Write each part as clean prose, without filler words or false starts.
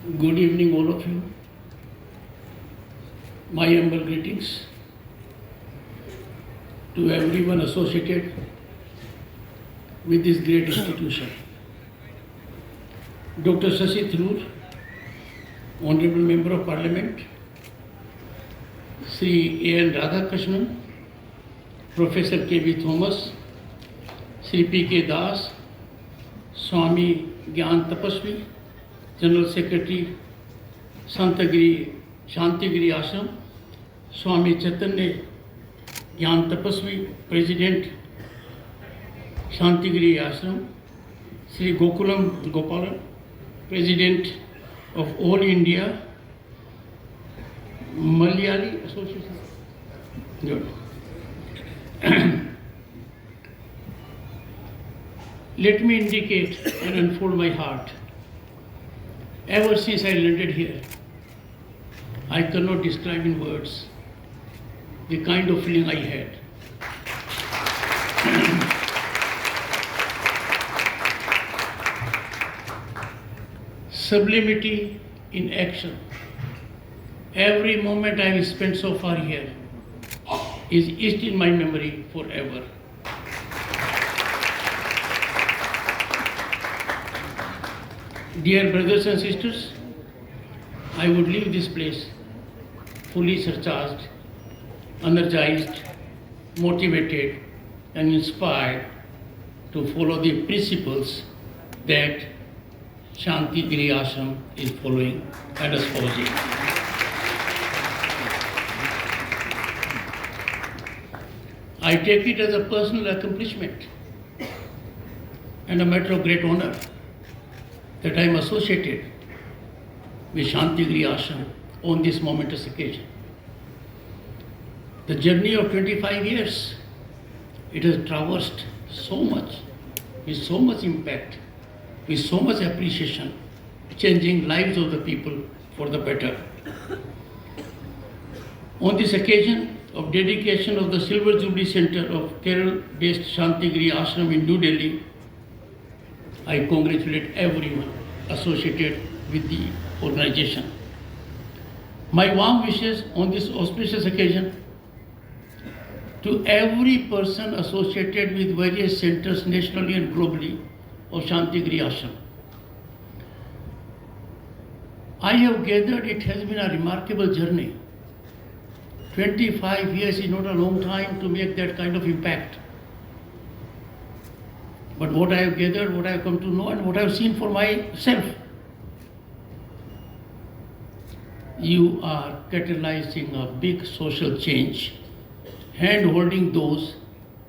Good evening, all of you. My humble greetings to everyone associated with this great institution. Dr. Shashi Tharoor, Honorable Member of Parliament, Sri A. N. Radhakrishnan, Professor K. V. Thomas, Sri P. K. Das, Swami Gyan Tapasvi, General Secretary, Santhigiri Ashram, Swami Chaitanya Gyan Tapasvi, President, Santhigiri Ashram, Sri Gokulam Gopalan, President of All India Malayali Association. Good. Let me indicate and unfold my heart. Ever since I landed here, I cannot describe in words the kind of feeling I had. Sublimity in action. Every moment I have spent so far here is etched in my memory forever. Dear brothers and sisters, I would leave this place fully surcharged, energized, motivated, and inspired to follow the principles that Santhigiri Ashram is following and espousing. I take it as a personal accomplishment and a matter of great honor that I am associated with Santhigiri Ashram on this momentous occasion. The journey of 25 years, it has traversed so much, with so much impact, with so much appreciation, changing lives of the people for the better. On this occasion of dedication of the Silver Jubilee Center of Kerala-based Santhigiri Ashram in New Delhi, I congratulate everyone associated with the organization. My warm wishes on this auspicious occasion to every person associated with various centers nationally and globally of Santhigiri Ashram. I have gathered it has been a remarkable journey. 25 years is not a long time to make that kind of impact. But what I have gathered, what I have come to know, and what I have seen for myself, you are catalyzing a big social change, hand-holding those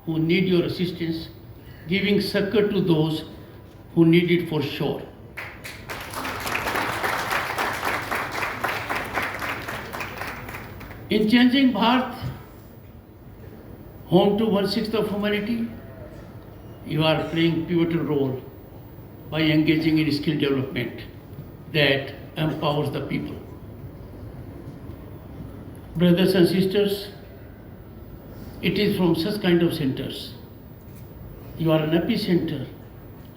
who need your assistance, giving succor to those who need it for sure. In changing Bharat, home to 1/6 of humanity, you are playing pivotal role by engaging in skill development that empowers the people. Brothers and sisters, it is from such kind of centers. You are an epicenter,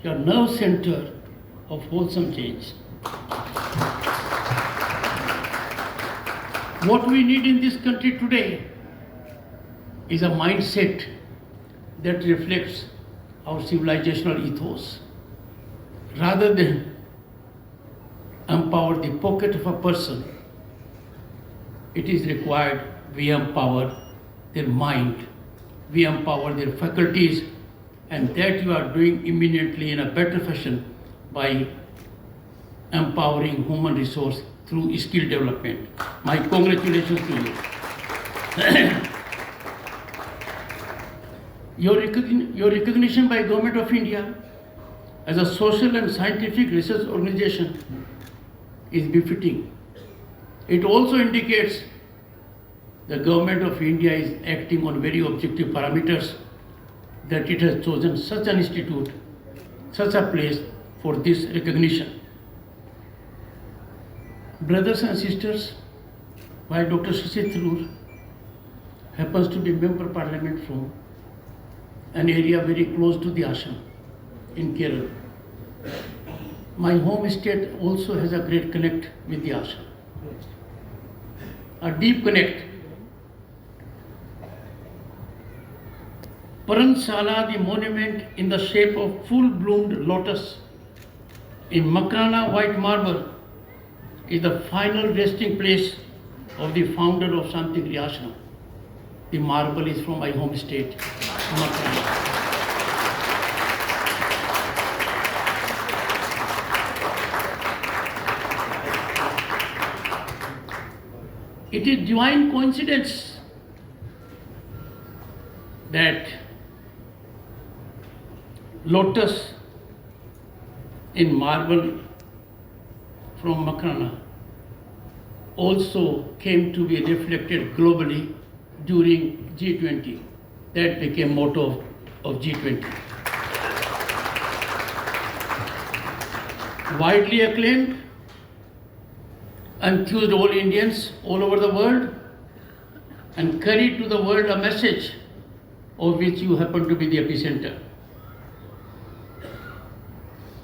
you are nerve center of wholesome change. What we need in this country today is a mindset that reflects our civilizational ethos. Rather than empower the pocket of a person, it is required we empower their mind, we empower their faculties, and that you are doing imminently in a better fashion by empowering human resource through skill development. My congratulations to you. Your recognition by Government of India as a social and scientific research organization is befitting. It also indicates the Government of India is acting on very objective parameters, that it has chosen such an institute, such a place for this recognition. Brothers and sisters, while Dr. Shashi Tharoor happens to be Member Parliament from an area very close to the ashram in Kerala, My home state also has a great connect with the ashram, a deep connect. Paransala, the monument in the shape of full-bloomed lotus in Makrana white marble, is the final resting place of the founder of Santhigiri Ashram. The marble is from my home state, Makrana. It is divine coincidence that lotus in marble from Makrana also came to be reflected globally during G20. That became motto of G20. Widely acclaimed, enthused all Indians all over the world, and carried to the world a message of which you happen to be the epicenter.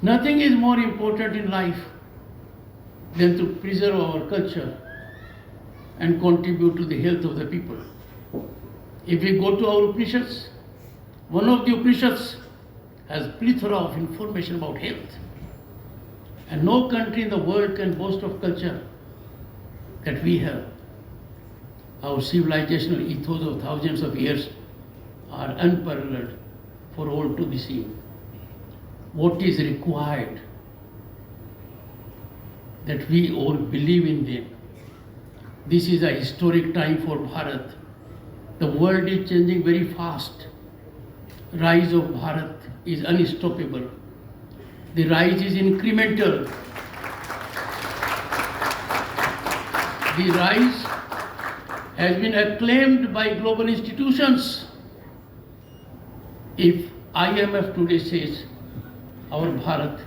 Nothing is more important in life than to preserve our culture and contribute to the health of the people. If we go to our Upanishads, one of the Upanishads has plethora of information about health. And no country in the world can boast of culture that we have. Our civilizational ethos of thousands of years are unparalleled for all to be seen. What is required that we all believe in them. This is a historic time for Bharat. The world is changing very fast. Rise of Bharat is unstoppable. The rise is incremental. The rise has been acclaimed by global institutions. If IMF today says our Bharat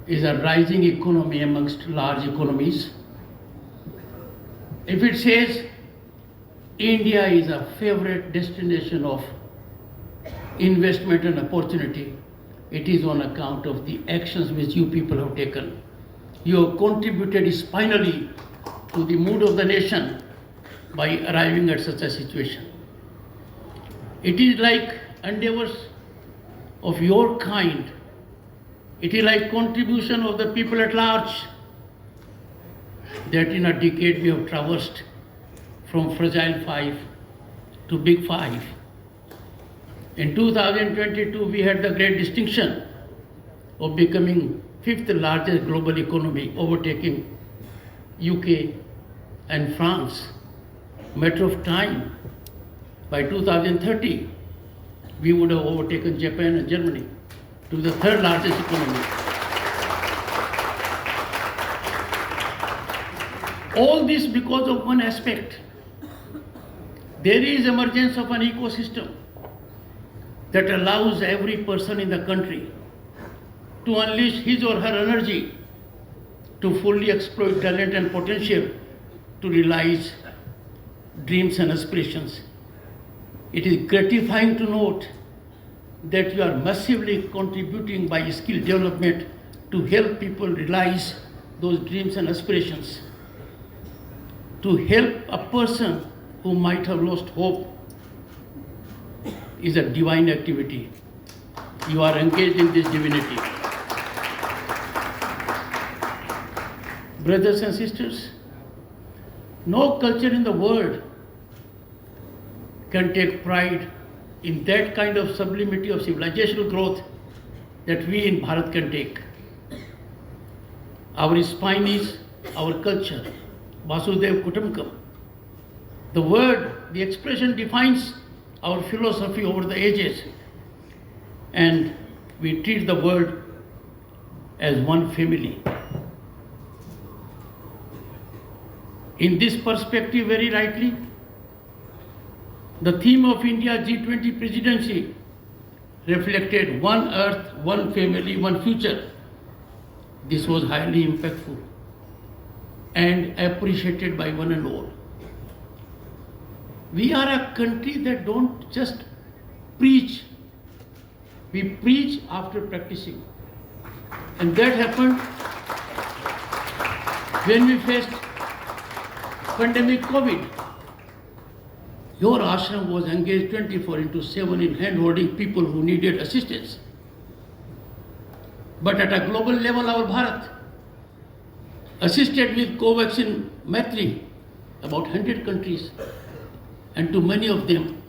is a rising economy amongst large economies, if it says India is a favorite destination of investment and opportunity, it is on account of the actions which you people have taken. You have contributed spinally to the mood of the nation by arriving at such a situation. It is like endeavors of your kind. It is like contribution of the people at large that in a decade we have traversed from fragile 5 to big 5. In 2022, we had the great distinction of becoming 5th largest global economy, overtaking UK and France. Matter of time, by 2030, we would have overtaken Japan and Germany to the 3rd largest economy. All this because of one aspect. There is emergence of an ecosystem that allows every person in the country to unleash his or her energy to fully exploit talent and potential to realize dreams and aspirations. It is gratifying to note that you are massively contributing by skill development to help people realize those dreams and aspirations. To help a person who might have lost hope is a divine activity. You are engaged in this divinity. Brothers and sisters, no culture in the world can take pride in that kind of sublimity of civilizational growth that we in Bharat can take. Our spine is our culture, Vasudev Kutumbakam. The word, the expression defines our philosophy over the ages, and we treat the world as one family. In this perspective, very rightly, the theme of India G20 presidency reflected one earth, one family, one future. This was highly impactful and appreciated by one and all. We are a country that don't just preach, we preach after practicing. And that happened when we faced pandemic COVID. Your ashram was engaged 24/7 in hand-holding people who needed assistance. But at a global level, our Bharat assisted with co-vaccine Maitri about 100 countries, and to many of them,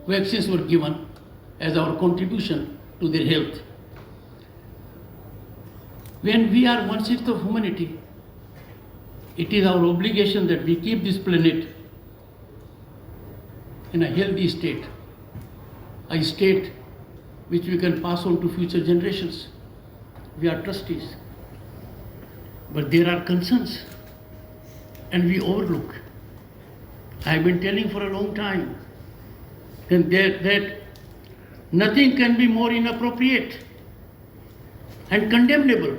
vaccines were given as our contribution to their health. When we are 1/6 of humanity, it is our obligation that we keep this planet in a healthy state, a state which we can pass on to future generations. We are trustees, but there are concerns and we overlook. I have been telling for a long time that nothing can be more inappropriate and condemnable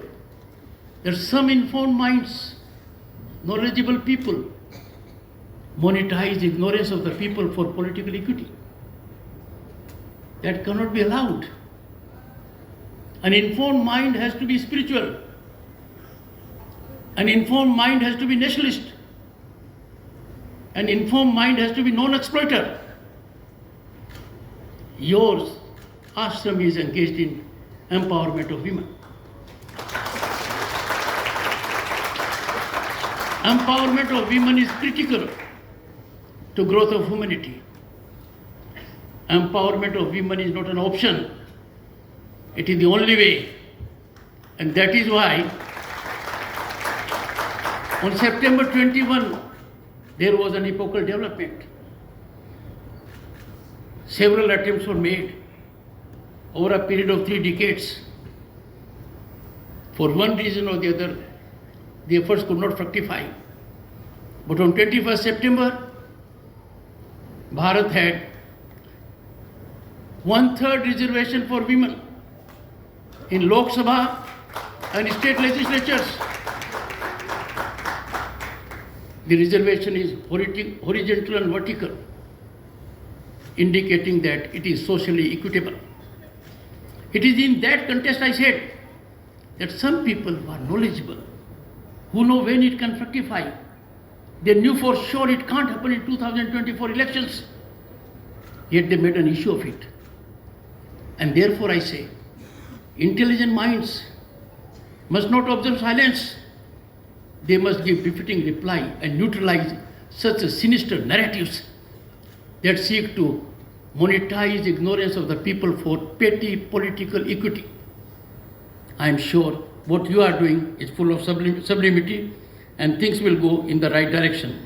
that some informed minds, knowledgeable people, monetize ignorance of the people for political equity. That cannot be allowed. An informed mind has to be spiritual. An informed mind has to be nationalist. An informed mind has to be non-exploiter. Yours, ashram, is engaged in empowerment of women. Empowerment of women is critical to growth of humanity. Empowerment of women is not an option. It is the only way. And that is why on September 21, there was an epochal development. Several attempts were made over a period of 3 decades. For one reason or the other, the efforts could not fructify. But on 21st September, Bharat had 1/3 reservation for women in Lok Sabha and state legislatures. The reservation is horizontal and vertical, indicating that it is socially equitable. It is in that context I said that some people who are knowledgeable, who know when it can fructify, they knew for sure it can't happen in 2024 elections, yet they made an issue of it. And therefore I say, intelligent minds must not observe silence. They must give befitting reply and neutralize such sinister narratives that seek to monetize ignorance of the people for petty political equity. I am sure what you are doing is full of sublimity and things will go in the right direction.